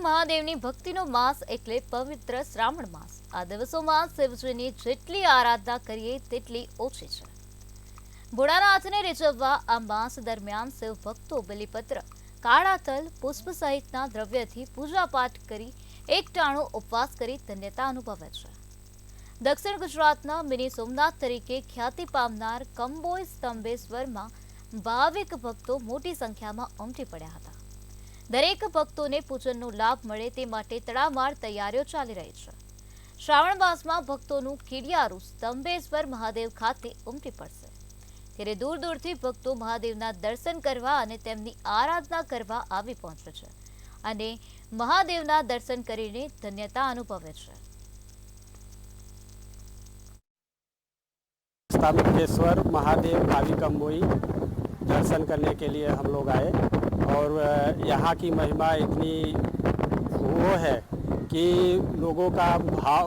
મહાદેવની ભક્તિનો માસ એટલે પવિત્ર શ્રાવણ માસ। આ દિવસોમાં શિવજીની જેટલી આરાધના કરીએ તેટલી ઓછી છે। ભોળાનાથને રીઝવવા આ માસ દરમિયાન શિવ ભક્તો બલિપત્ર, કાળા તલ, પુષ્પ સહિતના દ્રવ્યથી પૂજાપાઠ કરી એકટાણું ઉપવાસ કરી ધન્યતા અનુભવે છે। દક્ષિણ ગુજરાતના મિની સોમનાથ તરીકે ખ્યાતિ પામનાર કંબોઈ સ્તંભેશ્વરમાં ભાવિક ભક્તો મોટી સંખ્યામાં ઉમટી પડ્યા હતા। દરેક ભક્તોને પૂજનનો લાભ મળે તે માટે તડામાર તૈયારીઓ ચાલી રહી છે। શ્રાવણ માસમાં ભક્તોનું કીડિયારું સ્તંભેશ્વર મહાદેવ ખાતે ઉમટી પડશે, ત્યારે દૂર દૂરથી ભક્તો મહાદેવના દર્શન કરવા અને તેમની આરાધના કરવા આવી પહોંચે છે અને મહાદેવના દર્શન કરીને ધન્યતા અનુભવે છે। स्तंभेश्वर महादेव भावी कंबोई दर्शन करने के लिए हम लोग आए और यहाँ की महिमा इतनी वो है कि लोगों का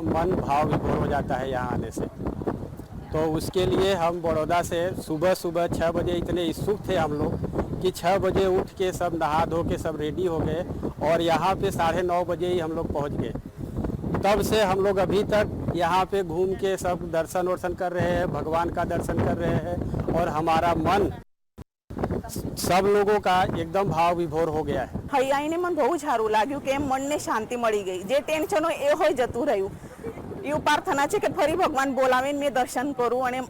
मन भाव विभोर हो जाता है यहाँ आने से। तो उसके लिए हम बड़ौदा से सुबह 6 बजे इतने इच्छुक थे हम लोग कि 6 बजे उठ के सब नहा धो के सब रेडी हो गए और यहाँ पे 9:30 बजे ही हम लोग पहुँच गए। तब से हम लोग अभी तक यहाँ पे घूम के सब दर्शन वर्शन कर रहे हैं, भगवान का दर्शन कर रहे हैं और हमारा मन सब लोगों का एकदम भाव विभोर हो गया है। અહીં આવીને મને બહુ સારું લાગ્યું કે મનને શાંતિ મળી ગઈ। જે ટેન્શન હોય એ હોય જતું રહ્યું। એવું પ્રાર્થના છે કે ફરી ભગવાન બોલાવીને મેં દર્શન કરું અને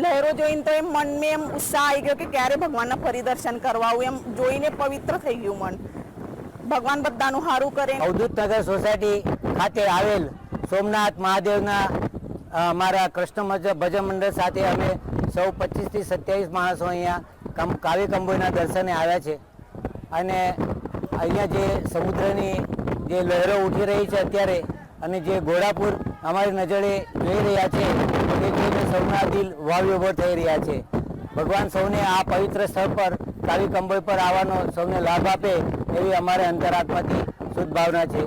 લહેરો જોઈને તો એમ મનમાં એમ ઉત્સાહ આવી ગયો કે ક્યારે ભગવાનના ફરી દર્શન કરવા આવું, એમ જોઈને પવિત્ર થઈ ગયું મન। ભગવાન બધાનું સારું કરે। અવધૂત નગર સોસાયટી ખાતે આવેલ સોમનાથ મહાદેવના અમારા કૃષ્ણ ભજન મંડળ સાથે અમે સૌ 25 થી 27 માણસો અહીંયા કાવી કંબોઈના દર્શને આવ્યા છે અને અહીંયા જે સમુદ્રની જે લહેરો ઉઠી રહી છે અત્યારે અને જે ઘોડાપુર અમારી નજરે જોઈ રહ્યા છે તે જોઈને સૌના દિલ વાવ્યોભર થઈ રહ્યા છે। ભગવાન સૌને આ પવિત્ર સ્થળ પર કાવી કંબોઈ પર આવવાનો સૌને લાભ આપે એવી અમારે અંતરાત્માથી શુદ્ધ ભાવના છે।